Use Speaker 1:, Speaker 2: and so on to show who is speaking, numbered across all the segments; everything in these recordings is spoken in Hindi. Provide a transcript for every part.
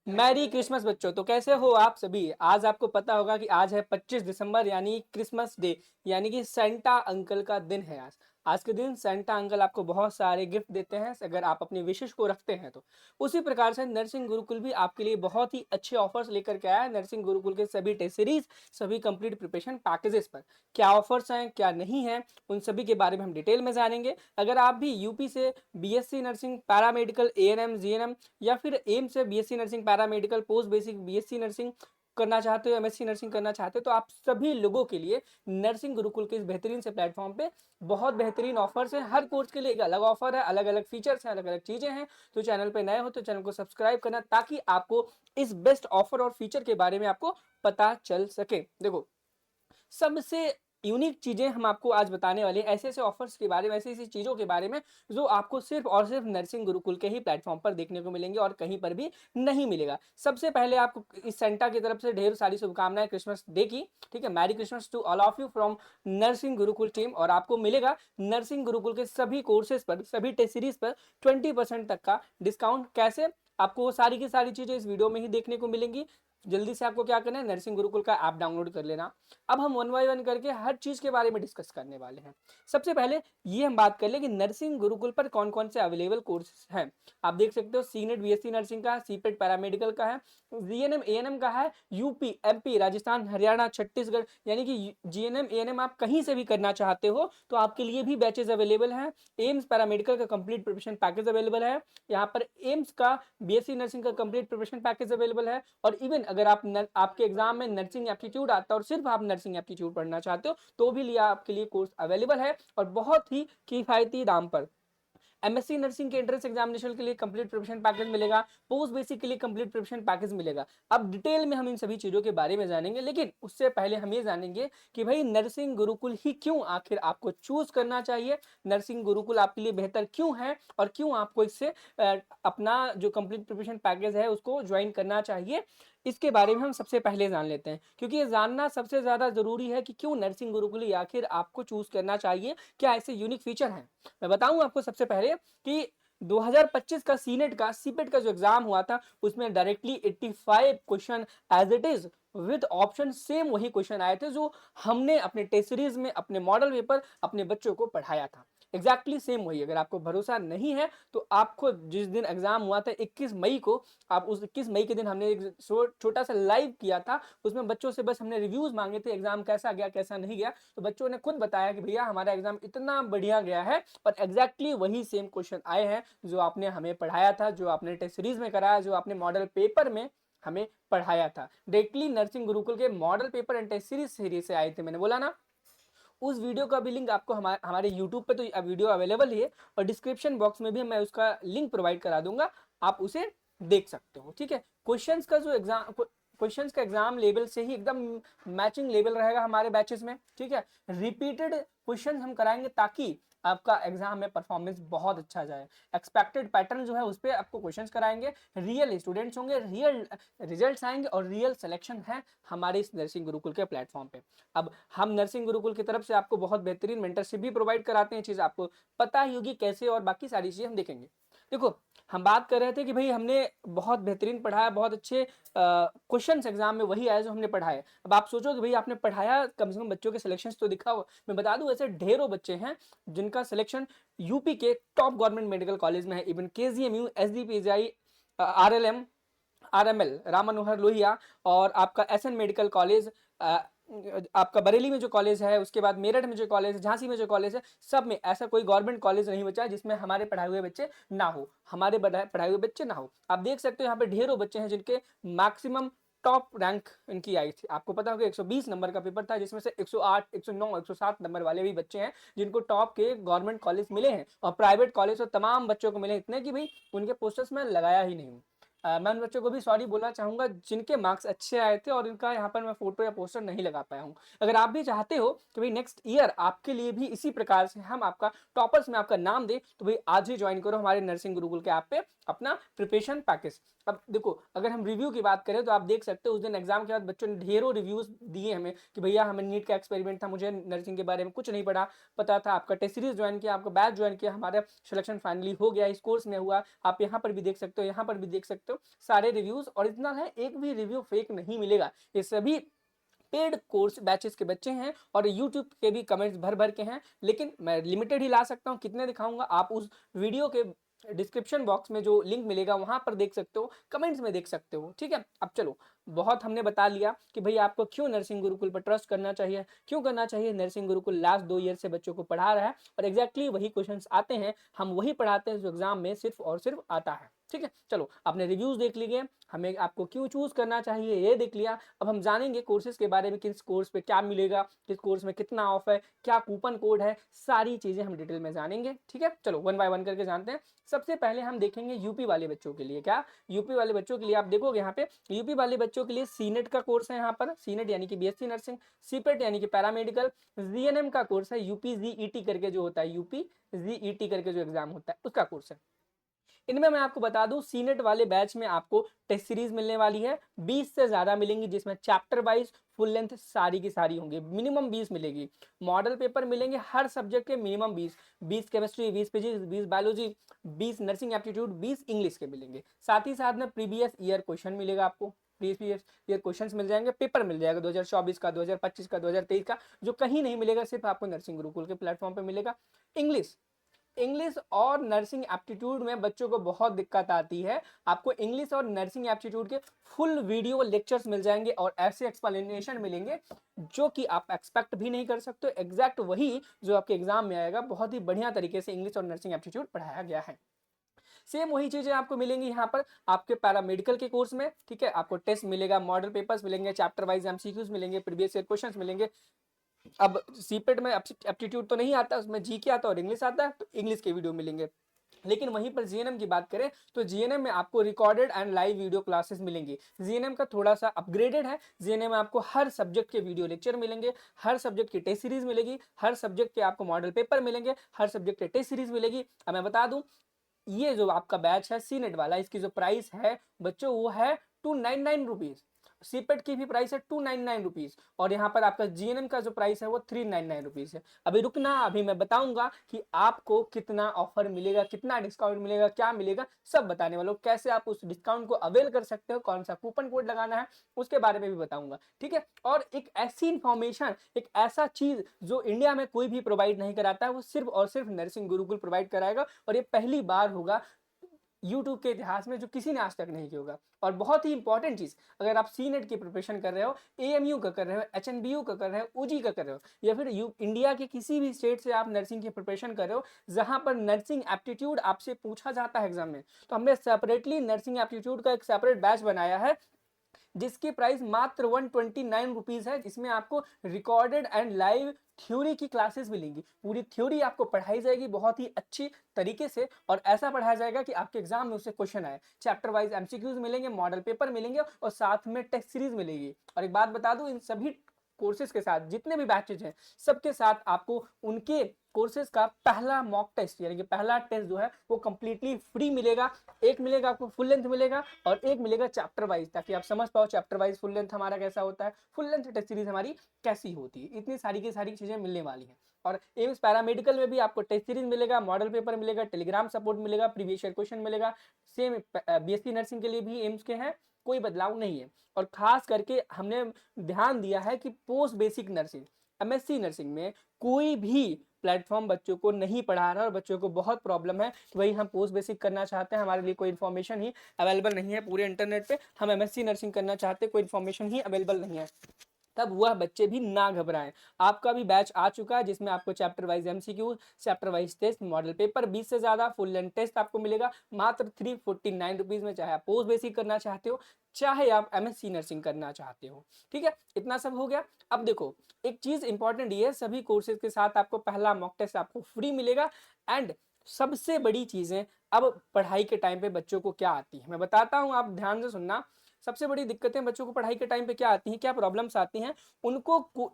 Speaker 1: मैरी क्रिसमस बच्चों। तो कैसे हो आप सभी। आज आपको पता होगा कि आज है 25 दिसंबर यानी क्रिसमस डे, यानी कि सेंटा अंकल का दिन है आज। आज के दिन सेंटा अंकल आपको बहुत सारे गिफ्ट देते हैं अगर आप अपनी विशेष को रखते हैं तो। उसी प्रकार से नर्सिंग गुरुकुल भी आपके लिए बहुत ही अच्छे ऑफर्स लेकर के आया है। नर्सिंग गुरुकुल के सभी टेस्ट सीरीज, सभी कंप्लीट प्रिपरेशन पैकेजेस पर क्या ऑफर्स हैं क्या नहीं है, उन सभी के बारे में हम डिटेल में जानेंगे। अगर आप भी यूपी से BSc nursing, paramedical, ANM, GNM या फिर एम से BSc nursing, paramedical, post basic BSc nursing करना चाहते हो, एमएससी नर्सिंग करना चाहते हो, तो आप सभी लोगों के लिए नर्सिंग गुरुकुल के इस बेहतरीन से प्लेटफॉर्म पे बहुत बेहतरीन ऑफर्स है। हर कोर्स के लिए एक अलग ऑफर है, अलग अलग फीचर्स हैं, अलग अलग चीजें हैं। तो चैनल पे नए हो तो चैनल को सब्सक्राइब करना ताकि आपको इस बेस्ट ऑफर और फीचर के बारे में आपको पता चल सके। देखो, सबसे यूनिक चीजें हम आपको आज बताने वाले हैं, ऐसे ऐसे ऑफर्स के बारे में, ऐसी ऐसी चीजों के बारे में जो आपको सिर्फ और सिर्फ नर्सिंग गुरुकुल के ही प्लेटफॉर्म पर देखने को मिलेंगे और कहीं पर भी नहीं मिलेगा। सबसे पहले आपको इस सेंटा की तरफ से ढेर सारी शुभकामनाएं क्रिसमस डे की। ठीक है, merry Christmas to all of you from Nursing Gurukul team. और आपको मिलेगा नर्सिंग गुरुकुल के सभी कोर्सेज पर, सभी टेस्ट सीरीज पर 20% तक का डिस्काउंट। कैसे, आपको वो सारी की सारी चीजें इस वीडियो में ही देखने को मिलेंगी। जल्दी से आपको क्या करना है, नर्सिंग गुरुकुल का ऐप डाउनलोड कर लेना। अब हम वन बाय वन करके हर चीज के बारे में डिस्कस करने वाले हैं। सबसे पहले ये हम बात कर ले कि नर्सिंग गुरुकुल पर कौन कौन से अवेलेबल कोर्सेज हैं। आप देख सकते हो, सीनेट बीएससी नर्सिंग का है, सीपेट पैरामेडिकल का है, जीएनएम एएनएम का है, यूपी, एमपी, राजस्थान, हरियाणा, छत्तीसगढ़, यानी कि जीएनएम एएनएम आप कहीं से भी करना चाहते हो तो आपके लिए भी बैचेस अवेलेबल हैं। एम्स पैरामेडिकल का कंप्लीट प्रिपरेशन पैकेज अवेलेबल है। यहाँ पर एम्स का बीएससी नर्सिंग का कंप्लीट प्रिपरेशन पैकेज अवेलेबल है। और इवन अगर आपके एग्जाम में नर्सिंग एप्टीट्यूड आता है और सिर्फ आप नर्सिंग एप्टीट्यूड पढ़ना चाहते हो तो भी लिया आपके लिए कोर्स अवेलेबल है और बहुत ही किफायती दाम पर। एमएससी नर्सिंग के एंट्रेंस एग्जामिनेशन के लिए कंप्लीट प्रिपरेशन पैकेज मिलेगा, पोस्ट बेसिक के लिए कंप्लीट प्रिपरेशन पैकेज मिलेगा। अब डिटेल में हम इन सभी चीजों के बारे में जानेंगे, लेकिन उससे पहले हम ये जानेंगे कि भाई नर्सिंग गुरुकुल ही क्यों आखिर आपको चूज करना चाहिए, नर्सिंग गुरुकुल आपके लिए बेहतर क्यों है और क्यों आपको इससे अपना जो कंप्लीट प्रिपरेशन पैकेज है उसको ज्वाइन करना चाहिए। इसके बारे में हम सबसे पहले जान लेते हैं, क्योंकि ये जानना सबसे ज्यादा जरूरी है कि क्यों नर्सिंग गुरुकुल आखिर आपको चूज करना चाहिए, क्या ऐसे यूनिक फीचर हैं। मैं बताऊं आपको सबसे पहले कि 2025 का सीनेट का सीपेट का जो एग्जाम हुआ था उसमें directly 85 question as it is with option same वही क्वेश्चन आए थे जो हमने अपने टेस्ट सीरीज में अपने मॉडल पेपर अपने बच्चों को पढ़ाया था। एग्जैक्टली सेम वही। अगर आपको भरोसा नहीं है तो आपको जिस दिन एग्जाम हुआ था 21 मई को, आप उस 21 मई के दिन हमने एक छोटा सा लाइव किया था, उसमें बच्चों से बस हमने रिव्यूज मांगे थे, एग्जाम कैसा गया कैसा नहीं गया। तो बच्चों ने खुद बताया कि भैया हमारा एग्जाम इतना बढ़िया गया है और एग्जैक्टली वही सेम क्वेश्चन आए हैं जो आपने हमें पढ़ाया था, जो आपने टेस्ट सीरीज में कराया, जो आपने मॉडल पेपर में हमें पढ़ाया था। डायरेक्टली नर्सिंग गुरुकुल के model paper and test series से आए थे। मैंने बोला ना, उस वीडियो का भी लिंक आपको हमारे यूट्यूब पे तो वीडियो अवेलेबल ही है और डिस्क्रिप्शन बॉक्स में भी मैं उसका लिंक प्रोवाइड करा दूंगा, आप उसे देख सकते हो। ठीक है, क्वेश्चंस का जो एग्जाम, क्वेश्चंस का एग्जाम लेवल से ही एकदम मैचिंग लेवल रहेगा हमारे बैचेस में। ठीक है, रिपीटेड क्वेश्चन हम कराएंगे ताकि आपका एग्जाम में परफॉर्मेंस बहुत अच्छा जाए। एक्सपेक्टेड पैटर्न जो है उस पर आपको क्वेश्चंस कराएंगे, रियल स्टूडेंट्स होंगे, रियल रिजल्ट्स आएंगे और रियल सिलेक्शन है हमारे इस नर्सिंग गुरुकुल के प्लेटफॉर्म पे। अब हम नर्सिंग गुरुकुल की तरफ से आपको बहुत बेहतरीन मेंटरशिप भी प्रोवाइड कराते हैं, चीज आपको पता ही होगी कैसे, और बाकी सारी चीजें हम देखेंगे। देखो, हम बात कर रहे थे कि भाई हमने बहुत बेहतरीन पढ़ाया, बहुत अच्छे क्वेश्चंस एग्जाम में वही आए जो हमने पढ़ाए। अब आप सोचो कि भाई आपने पढ़ाया, कम से कम बच्चों के सिलेक्शन तो दिखाओ। मैं बता दूं ऐसे ढेरों बच्चे हैं जिनका सिलेक्शन यूपी के टॉप गवर्नमेंट मेडिकल कॉलेज में है, even KGMU, SDPGI, RLM, RML, Ram Manohar Lohia, और आपका एसएन मेडिकल कॉलेज, आपका बरेली में जो कॉलेज है, उसके बाद मेरठ में जो कॉलेज है, झांसी में जो कॉलेज है, सब में ऐसा कोई गवर्नमेंट कॉलेज नहीं बचा है जिसमें हमारे पढ़ाए हुए बच्चे ना हो, हमारे पढ़ाए हुए बच्चे ना हो। आप देख सकते हो यहाँ पे ढेरों बच्चे हैं जिनके मैक्सिमम टॉप रैंक इनकी आई थी। आपको पता होगा 120 नंबर का पेपर था जिसमें से 108, 109, 107 नंबर वाले भी बच्चे हैं जिनको टॉप के गवर्नमेंट कॉलेज मिले हैं, और प्राइवेट कॉलेज तो तमाम बच्चों को मिले इतने कि भाई उनके पोस्टर्स में लगाया ही नहीं हूँ। मैं उन बच्चों को भी सॉरी बोलना चाहूंगा जिनके मार्क्स अच्छे आए थे और इनका यहाँ पर मैं फोटो या पोस्टर नहीं लगा पाया हूँ। अगर आप भी चाहते हो कि भाई नेक्स्ट ईयर आपके लिए भी इसी प्रकार से हम आपका टॉपर्स में आपका नाम दे, तो भाई आज ही ज्वाइन करो हमारे नर्सिंग गुरुकुल के ऐप पे अपना प्रिपरेशन पैकेज। अब देखो, अगर हम रिव्यू की बात करें तो आप देख सकते हो उस दिन एग्जाम के बाद बच्चों ने ढेरों रिव्यूज दिए हमें कि भैया हमें नीट का एक्सपेरिमेंट था, मुझे नर्सिंग के बारे में कुछ नहीं पता था, आपका टेस्ट सीरीज ज्वाइन किया, आपका बैच ज्वाइन किया, हमारा सिलेक्शन फाइनली हो गया, इस कोर्स में हुआ। आप यहाँ पर भी देख सकते हो, यहाँ पर भी देख सकते सकते हो। सारे रिव्यूज ओरिजिनल है, एक भी रिव्यू फेक नहीं मिलेगा। ये सभी पेड कोर्स बैचेस के बच्चे हैं और यूट्यूब के भी कमेंट्स भर भर के हैं, लेकिन मैं लिमिटेड ही ला सकता हूँ। कितने दिखाऊंगा, आप उस वीडियो के डिस्क्रिप्शन बॉक्स में जो लिंक मिलेगा वहां पर देख सकते हो, कमेंट्स में देख सकते हो। ठीक है, अब चलो, बहुत हमने बता लिया कि भाई आपको क्यों नर्सिंग गुरुकुल पर ट्रस्ट करना चाहिए, क्यों करना चाहिए। नर्सिंग गुरुकुल लास्ट 2 ईयर से बच्चों को पढ़ा रहा है और एग्जैक्टली वही क्वेश्चंस आते हैं, हम वही पढ़ाते हैं जो एग्जाम में सिर्फ और सिर्फ आता है। ठीक है, चलो आपने रिव्यूज देख लिए, हमें आपको क्यों चूज करना चाहिए ये देख लिया। अब हम जानेंगे कोर्सेज के बारे में, किस कोर्स पे क्या मिलेगा, किस कोर्स में कितना ऑफ है, क्या कूपन कोड है, सारी चीजें हम डिटेल में जानेंगे। ठीक है, चलो वन बाय वन करके जानते हैं। सबसे पहले हम देखेंगे यूपी वाले बच्चों के लिए। क्या यूपी वाले बच्चों के लिए आप देखोगे यहाँ पे, यूपी वाले बच्चों के लिए सीनेट का कोर्स है। यहाँ पर सीनेट यानी कि बीएससी नर्सिंग, सीपेट यानी कि पैरामेडिकल, जीएनएम का कोर्स है, यूपी जीईटी करके जो होता है, यूपी जीईटी करके जो एग्जाम होता है उसका कोर्स है। इनमें मैं आपको बता दूं, सीनेट वाले बैच में आपको टेस्ट सीरीज मिलने वाली है, 20 से ज्यादा मिलेंगी, जिसमें चैप्टर वाइज फुल लेंथ सारी की सारी होंगी, मिनिमम 20 मिलेगी। मॉडल पेपर मिलेंगे हर सब्जेक्ट के minimum 20 chemistry, 20 physics, 20 biology, 20 nursing aptitude, 20 English के मिलेंगे। साथ ही साथ में प्रीवियस ईयर क्वेश्चन मिलेगा आपको, प्रीवियस ईयर क्वेश्चंस मिल जाएंगे, पेपर मिल जाएगा 2024 का, 2025 का, 2023 का, जो कहीं नहीं मिलेगा, सिर्फ आपको नर्सिंग गुरुकुल के प्लेटफॉर्म पे मिलेगा। इंग्लिश, इंग्लिश और नर्सिंग एप्टीट्यूड में बच्चों को बहुत दिक्कत आती है। आपको इंग्लिश और नर्सिंग एप्टीट्यूड के फुल वीडियो लेक्चर्स मिल जाएंगे और ऐसे एक्सप्लेनेशन मिलेंगे जो कि आप एक्सपेक्ट भी नहीं कर सकते। एग्जैक्ट वही जो आपके एग्जाम में आएगा, बहुत ही बढ़िया तरीके से इंग्लिश और नर्सिंग एप्टीट्यूड पढ़ाया गया है। सेम वही चीजें आपको मिलेंगी यहाँ पर आपके पैरामेडिकल के कोर्स में। ठीक है, आपको टेस्ट मिलेगा, मॉडल पेपर्स मिलेंगे, चैप्टर वाइज एमसीक्यूज मिलेंगे, प्रीवियस ईयर क्वेश्चंस मिलेंगे। अब सीपेट में एप्टीट्यूड तो नहीं आता, उसमें जी के आता है और इंग्लिश आता है, तो इंग्लिश के वीडियो मिलेंगे। लेकिन वहीं पर जीएनएम की बात करें तो जीएनएम में आपको recorded and live video classes मिलेंगी। जीएनएम का थोड़ा सा अपग्रेडेड है, जीएनएम में आपको हर सब्जेक्ट के वीडियो लेक्चर मिलेंगे, हर सब्जेक्ट की टेस्ट सीरीज मिलेगी, हर सब्जेक्ट के आपको मॉडल पेपर मिलेंगे, हर सब्जेक्ट के टेस्ट सीरीज मिलेगी। अब मैं बता दूं, ये जो आपका बैच है सीनेट वाला, इसकी जो प्राइस है बच्चों वो है 299 रुपीज। सीपेट की भी प्राइस है 299 रुपीज और यहाँ पर आपका जीएनएम का जो प्राइस है वो 399 रुपीज है। अभी रुकना, अभी मैं बताऊंगा कि आपको कितना ऑफर मिलेगा, कितना डिस्काउंट मिलेगा, क्या मिलेगा, सब बताने वालों। कैसे आप उस डिस्काउंट को अवेल कर सकते हो, कौन सा कूपन कोड लगाना है, उसके बारे में भी बताऊंगा। ठीक है, और एक ऐसी इंफॉर्मेशन, एक ऐसा चीज जो इंडिया में कोई भी प्रोवाइड नहीं कराता है, वो सिर्फ और सिर्फ नर्सिंग गुरुकुल प्रोवाइड कराएगा और ये पहली बार होगा यूट्यूब के इतिहास में जो किसी ने आज तक नहीं किया होगा। और बहुत ही इंपॉर्टेंट चीज, अगर आप सी नेट की प्रिपरेशन कर रहे हो, एएमयू का कर रहे हो, एचएनबीयू का कर रहे हो, ऊजी का कर रहे हो, या फिर इंडिया के किसी भी स्टेट से आप नर्सिंग की प्रिपरेशन कर रहे हो जहां पर नर्सिंग एप्टीट्यूड आपसे पूछा जाता है एग्जाम में, तो हमने सेपरेटली नर्सिंग एप्टीट्यूड का एक सेपरेट बैच बनाया है जिसकी प्राइस मात्र 129 रुपीज है। जिसमें आपको रिकॉर्डेड एंड लाइव थ्योरी की क्लासेस मिलेंगी, पूरी थ्योरी आपको पढ़ाई जाएगी बहुत ही अच्छी तरीके से और ऐसा पढ़ाया जाएगा कि आपके एग्जाम में उससे क्वेश्चन आए। चैप्टर वाइज एमसीक्यूज मिलेंगे, मॉडल पेपर मिलेंगे और साथ में टेस्ट सीरीज मिलेगी। और एक बात बता दूं, इन सभी कोर्सेज के साथ जितने भी बैचेज हैं सबके साथ आपको उनके कोर्सेज का पहला मॉक टेस्ट यानी कि पहला टेस्ट जो है वो कंप्लीटली फ्री मिलेगा। एक मिलेगा आपको फुल लेंथ मिलेगा और एक मिलेगा चैप्टर वाइज, ताकि आप समझ पाओ चैप्टर वाइज फुल लेंथ हमारा कैसा होता है, फुल लेंथ टेस्ट सीरीज हमारी कैसी होती है। इतनी सारी की सारी चीजें मिलने वाली हैं। और एम्स पैरामेडिकल में भी आपको टेस्ट सीरीज मिलेगा, मॉडल पेपर मिलेगा, टेलीग्राम सपोर्ट मिलेगा, प्रीवियस ईयर क्वेश्चन मिलेगा। सेम बीएससी नर्सिंग के लिए भी एम्स के हैं, कोई बदलाव नहीं है। और खास करके हमने ध्यान दिया है कि post basic nursing, MSc nursing में कोई भी प्लेटफॉर्म बच्चों को नहीं पढ़ा रहा है और बच्चों को बहुत प्रॉब्लम है कि भाई हम पोस्ट बेसिक करना चाहते हैं, हमारे लिए कोई इन्फॉर्मेशन ही अवेलेबल नहीं है पूरे इंटरनेट पे, हम एमएससी नर्सिंग करना चाहते हैं, कोई इन्फॉर्मेशन ही अवेलेबल नहीं है। तब वह बच्चे भी ना घबराएं, आपका भी बैच आ चुका है जिसमें आपको chapter wise MCQ, chapter wise test, model paper, 20 से ज्यादा फुल लेंथ टेस्ट आपको मिलेगा मात्र 349 रुपीज में। चाहे आप पोस्ट बेसिक करना चाहते हो, चाहे आप एमएससी नर्सिंग करना चाहते हो। ठीक है, इतना सब हो गया। अब देखो, एक चीज इंपॉर्टेंट ये है, सभी कोर्सेज के साथ आपको पहला मॉक टेस्ट आपको फ्री मिलेगा। एंड सबसे बड़ी चीजें, अब पढ़ाई के टाइम पे बच्चों को क्या आती है मैं बताता हूँ, आप ध्यान से सुनना। सबसे बड़ी दिक्कतें बच्चों को पढ़ाई के टाइम पे क्या आती हैं, क्या प्रॉब्लम्स आती हैं, उनको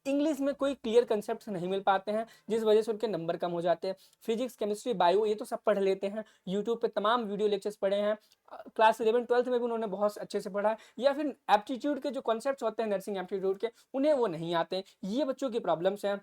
Speaker 1: इंग्लिश में कोई क्लियर कंसेप्ट नहीं मिल पाते हैं, जिस वजह से उनके नंबर कम हो जाते हैं। फिजिक्स, केमिस्ट्री, बायो ये तो सब पढ़ लेते हैं, यूट्यूब पे तमाम वीडियो लेक्चर्स पढ़े हैं, क्लास 11-12 में भी उन्होंने बहुत अच्छे से पढ़ा है। या फिर एप्टीट्यूड के जो कॉन्सेप्ट्स होते हैं नर्सिंग एप्टीट्यूड के, उन्हें वो नहीं आते हैं। ये बच्चों की प्रॉब्लम्स हैं।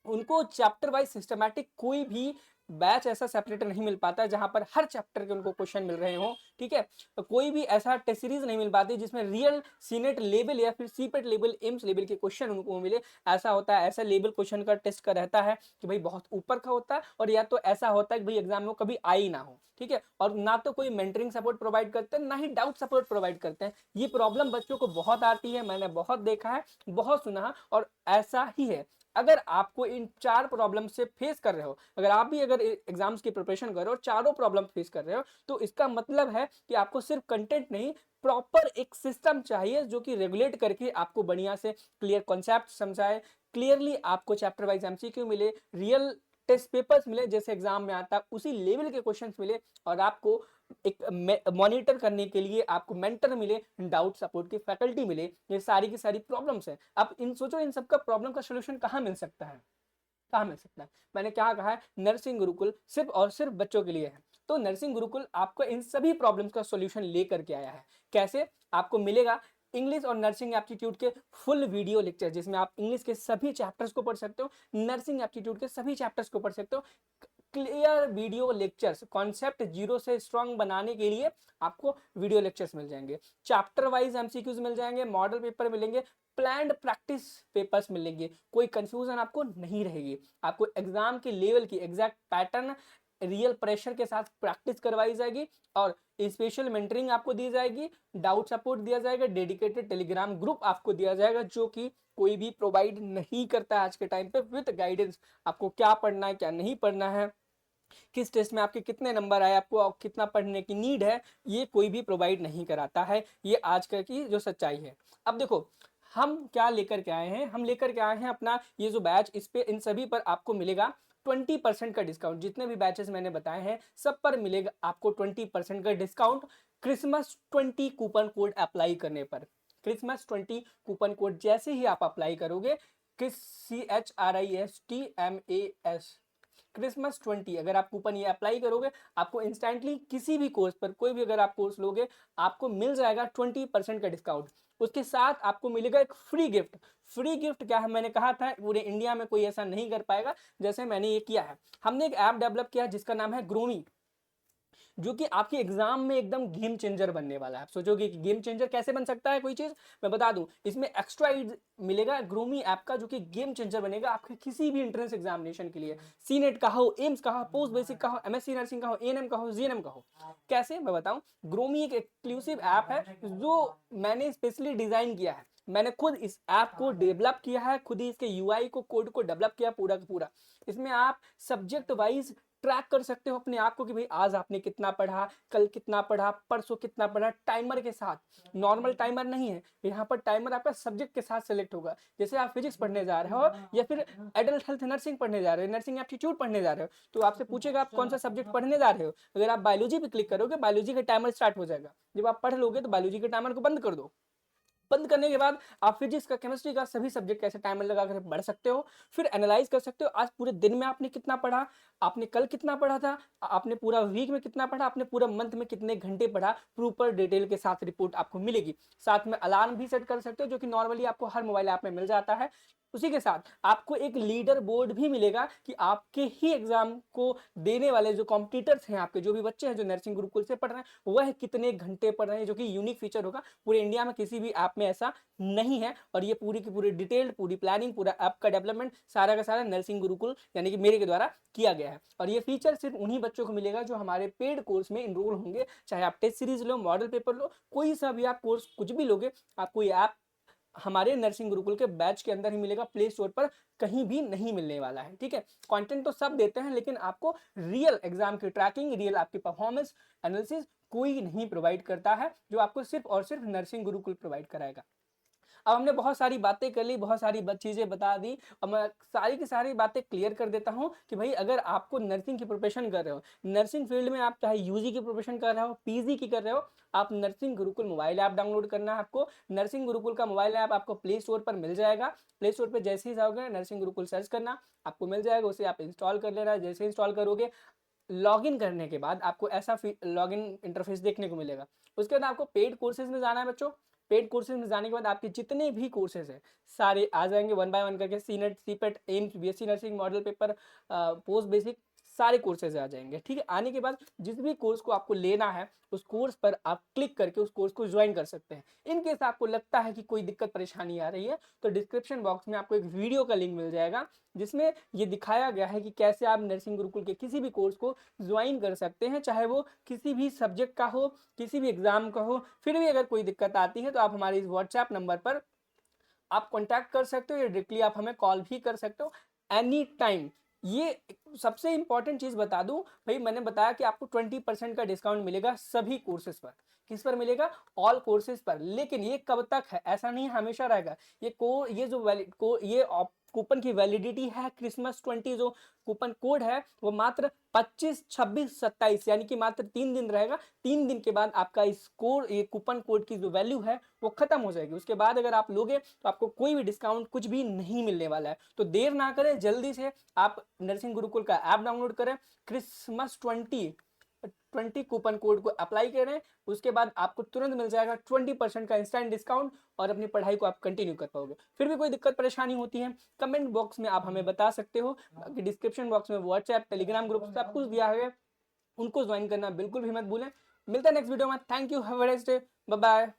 Speaker 1: उनको चैप्टर वाइज सिस्टमैटिक कोई भी बैच ऐसा सेपरेट नहीं मिल पाता है जहां पर हर चैप्टर के उनको क्वेश्चन मिल रहे हो, ठीक है। तो कोई भी ऐसा टेस्ट सीरीज नहीं मिल पाती जिसमें रियल सीनेट लेवल या फिर सीपेट लेवल, एम्स लेवल के क्वेश्चन उनको मिले। ऐसा होता है, ऐसा लेवल क्वेश्चन का टेस्ट का रहता है कि भाई बहुत ऊपर का होता है, और या तो ऐसा होता है कि भाई एग्जाम में कभी आई ना हो, ठीक है। और ना तो कोई मेंटरिंग सपोर्ट प्रोवाइड करते हैं, ना ही डाउट सपोर्ट प्रोवाइड करते हैं। ये प्रॉब्लम बच्चों को बहुत आती है, मैंने बहुत देखा है, बहुत सुना है, और ऐसा ही है। अगर आपको इन 4 प्रॉब्लम से फेस कर रहे हो, अगर आप भी अगर एग्जाम्स की प्रिपरेशन कर रहे हो, चारों प्रॉब्लम फेस कर रहे हो, तो इसका मतलब है कि आपको सिर्फ कंटेंट नहीं, प्रॉपर एक सिस्टम चाहिए जो कि रेगुलेट करके आपको बढ़िया से क्लियर कॉन्सेप्ट समझाए, क्लियरली आपको चैप्टर वाइज एमसीक्यू मिले, रियल टेस्ट पेपर्स मिले जैसे एग्जाम में आता है उसी लेवल के क्वेश्चंस मिले, और आपको एक मॉनिटर करने के लिए आपको मेंटर मिले, डाउट सपोर्ट की फैकल्टी मिले। ये सारी की सारी प्रॉब्लम्स हैं। अब इन सोचो, इन सबका प्रॉब्लम का सोल्यूशन कहाँ मिल सकता है, कहाँ मिल सकता है? मैंने क्या कहा है, नर्सिंग गुरुकुल सिर्फ और सिर्फ बच्चों के लिए है। तो नर्सिंग गुरुकुल आपको इन सभी प्रॉब्लम्स का सॉल्यूशन लेकर के आया है। कैसे? आपको मिलेगा इंग्लिश और नर्सिंग एप्टीट्यूड के फुल वीडियो लेक्चर, जिसमें आप इंग्लिश के सभी चैप्टर्स को पढ़ सकते हो, नर्सिंग एप्टीट्यूड के सभी चैप्टर्स को पढ़ सकते हो। Clear video lectures, concept zero से स्ट्रांग बनाने के लिए आपको वीडियो लेक्चर्स मिल जाएंगे, चैप्टर वाइज एमसीक्यूज मिल जाएंगे, मॉडल पेपर मिलेंगे, प्लान्ड प्रैक्टिस पेपर्स मिलेंगे, कोई कंफ्यूजन आपको नहीं रहेगी। आपको एग्जाम के लेवल की एग्जैक्ट पैटर्न रियल प्रेशर के साथ प्रैक्टिस करवाई जाएगी, और स्पेशल मेंटरिंग आपको दी जाएगी, डाउट सपोर्ट दिया जाएगा, डेडिकेटेड टेलीग्राम ग्रुप आपको दिया जाएगा जो कि कोई भी प्रोवाइड नहीं करता है आज के टाइम पे, विद गाइडेंस। आपको क्या पढ़ना है, क्या नहीं पढ़ना है, किस टेस्ट में आपके कितने नंबर आए, आपको कितना पढ़ने की नीड है, ये कोई भी प्रोवाइड नहीं कराता है। ये आजकल की जो सच्चाई है। अब देखो, हम क्या लेकर के आए हैं, हम लेकर के आए हैं अपना ये जो बैच, इस पे इन सभी पर आपको मिलेगा 20% का डिस्काउंट। जितने भी बैचेस मैंने बताए हैं सब पर मिलेगा आपको 20% का discount, Christmas 20 coupon code apply करने पर। क्रिसमस 20 कूपन कोड जैसे ही आप अप्लाई करोगे, CHRISTMAS क्रिसमस 20, अगर आप कूपन ये अप्लाई करोगे, आपको इंस्टेंटली किसी भी कोर्स पर, कोई भी अगर आप कोर्स लोगे, आपको मिल जाएगा 20% का डिस्काउंट। उसके साथ आपको मिलेगा एक फ्री गिफ्ट। फ्री गिफ्ट क्या है, मैंने कहा था पूरे इंडिया में कोई ऐसा नहीं कर पाएगा जैसे मैंने ये किया है। हमने एक ऐप डेवलप किया जिसका नाम है ग्रोमी, जो कि आपके एग्जाम में एकदम गेम चेंजर बनने वाला है। आप सोचोगे कि गेम चेंजर कैसे बन सकता है कोई चीज, मैं बता दूं, इसमें एक्स्ट्रा मिलेगा ग्रोमी ऐप का, जो कि गेम चेंजर बनेगा आपके किसी भी एंट्रेंस एग्जामिनेशन के लिए, सीनेट का हो, एम्स का हो, पोस्ट बेसिक का हो, एमएससी नर्सिंग का हो, एएनएम का हो, जीएनएम का हो। कैसे, मैं बताऊं, ग्रोमी एक एक्सक्लूसिव ऐप है जो मैंने स्पेशली डिजाइन किया है। मैंने खुद इस ऐप को डेवलप किया है, खुद ही इसके यूआई को, कोड को डेवलप किया पूरा का पूरा। इसमें आप सब्जेक्ट वाइज ट्रैक कर सकते हो अपने आप को कि भाई आज आपने कितना पढ़ा, कल कितना पढ़ा, परसों कितना पढ़ा, टाइमर के साथ। नॉर्मल टाइमर नहीं है यहाँ पर, टाइमर आपका सब्जेक्ट के साथ सेलेक्ट होगा। जैसे आप फिजिक्स पढ़ने जा रहे हो या फिर एडल्ट हेल्थ नर्सिंग पढ़ने जा रहे हो, नर्सिंग एप्टीट्यूड पढ़ने जा रहे हो, तो आपसे पूछेगा आप कौन सा सब्जेक्ट पढ़ने जा रहे हो। अगर आप बायोलॉजी पे क्लिक करोगे, बायोलॉजी का टाइमर स्टार्ट हो जाएगा। जब आप पढ़ लोगे तो बायोलॉजी के टाइमर को बंद कर दो। बंद करने के बाद आप फिजिक्स का, केमिस्ट्री का, सभी सब्जेक्ट कैसे टाइमर लगा कर पढ़ सकते हो। फिर एनालाइज कर सकते हो आज पूरे दिन में आपने कितना पढ़ा, आपने कल कितना पढ़ा था, आपने पूरा वीक में कितना पढ़ा, आपने पूरा मंथ में कितने घंटे पढ़ा, प्रॉपर डिटेल के साथ रिपोर्ट आपको मिलेगी। साथ में अलार्म भी सेट कर सकते हो, जो कि नॉर्मली आपको हर मोबाइल ऐप में मिल जाता है। उसी के साथ आपको एक लीडर बोर्ड भी मिलेगा कि आपके ही एग्जाम को देने वाले जो कॉम्पिटिटर्स हैं, आपके जो भी बच्चे हैं जो नर्सिंग गुरुकुल से पढ़ रहे हैं, वह कितने घंटे पढ़ रहे हैं, जो कि यूनिक फीचर होगा। पूरे इंडिया में किसी भी ऐप में ऐसा नहीं है। और ये पूरी की पूरी डिटेल्ड, पूरी प्लानिंग, पूरा ऐप का डेवलपमेंट सारा का सारा नर्सिंग गुरुकुल यानी कि मेरे के द्वारा किया गया है। और ये फीचर सिर्फ उन्हीं बच्चों को मिलेगा जो हमारे पेड कोर्स में इनरोल होंगे। चाहे आप टेस्ट सीरीज लो, मॉडल पेपर लो, कोई सा भी आप कोर्स कुछ भी लोगे, आपको ये ऐप हमारे नर्सिंग गुरुकुल के बैच के अंदर ही मिलेगा, प्ले स्टोर पर कहीं भी नहीं मिलने वाला है। ठीक है, कंटेंट तो सब देते हैं, लेकिन आपको रियल एग्जाम की ट्रैकिंग, रियल आपकी परफॉर्मेंस एनालिसिस कोई नहीं प्रोवाइड करता है, जो आपको सिर्फ और सिर्फ नर्सिंग गुरुकुल प्रोवाइड कराएगा। अब हमने बहुत सारी बातें कर ली, बहुत सारी चीजें बता दी। अब मैं सारी की सारी बातें क्लियर कर देता हूँ कि भाई अगर आपको नर्सिंग की प्रिपरेशन कर रहे हो, नर्सिंग फील्ड में आप चाहे यूजी की प्रिपरेशन कर रहे हो, पीजी की कर रहे हो, आप nursing Gurukul mobile app download करना है आपको। नर्सिंग गुरुकुल का मोबाइल ऐप आपको प्ले स्टोर पर मिल जाएगा। प्ले स्टोर पर जैसे ही जाओगे, नर्सिंग गुरुकुल सर्च करना, आपको मिल जाएगा, उसे आप इंस्टॉल कर लेना। जैसे इंस्टॉल करोगे, लॉगिन करने के बाद आपको ऐसा लॉगिन इंटरफेस देखने को मिलेगा। उसके बाद आपको पेड कोर्सेज में जाना है बच्चों। पेड कोर्सेज में जाने के बाद आपके जितने भी कोर्सेज हैं सारे आ जाएंगे वन बाय वन करके, senate, CIPET, AIIMS, BSc nursing, model paper, post basic, सारे कोर्सेज आ जाएंगे। ठीक है, आने के बाद जिस भी कोर्स को आपको लेना है उस कोर्स पर आप क्लिक करके उस कोर्स को ज्वाइन कर सकते हैं। इन केस आपको लगता है कि कोई दिक्कत परेशानी आ रही है तो डिस्क्रिप्शन बॉक्स में आपको एक वीडियो का लिंक मिल जाएगा जिसमें ये दिखाया गया है कि कैसे आप नर्सिंग गुरुकुल के किसी भी कोर्स को ज्वाइन कर सकते हैं, चाहे वो किसी भी सब्जेक्ट का हो, किसी भी एग्जाम का हो। फिर भी अगर कोई दिक्कत आती है तो आप हमारे इस व्हाट्सएप नंबर पर आप कांटेक्ट कर सकते हो या डायरेक्टली आप हमें कॉल भी कर सकते हो एनी टाइम। ये सबसे इंपॉर्टेंट चीज बता दूं भाई, मैंने बताया कि आपको 20% का डिस्काउंट मिलेगा सभी कोर्सेज पर। किस पर मिलेगा? ऑल कोर्सेज पर। लेकिन ये कब तक है? ऐसा नहीं हमेशा रहेगा। ये जो वैलिड को ये कूपन की वैलिडिटी है क्रिसमस 20, जो कूपन कोड है वो मात्र 25, 26, 27 यानी कि मात्र 3 दिन रहेगा। 3 दिन के बाद आपका इस कोड, ये कूपन कोड की जो वैल्यू है वो खत्म हो जाएगी। उसके बाद अगर आप लोगे तो आपको कोई भी डिस्काउंट कुछ भी नहीं मिलने वाला है। तो देर ना करें, जल्दी से आप नर्सिंग गुरुकुल का ऐप डाउनलोड करें, क्रिसमस 20 कूपन कोड को अप्लाई करें। उसके बाद आपको तुरंत मिल जाएगा 20% का इंस्टेंट डिस्काउंट और अपनी पढ़ाई को आप कंटिन्यू कर पाओगे। फिर भी कोई दिक्कत परेशानी होती है कमेंट बॉक्स में आप हमें बता सकते हो। बाकी डिस्क्रिप्शन बॉक्स में व्हाट्सएप, टेलीग्राम ग्रुप सब कुछ दिया है, उनको ज्वाइन करना बिल्कुल भी मत भूलें। मिलता है नेक्स्ट वीडियो में। Thank you, have a nice day, bye bye.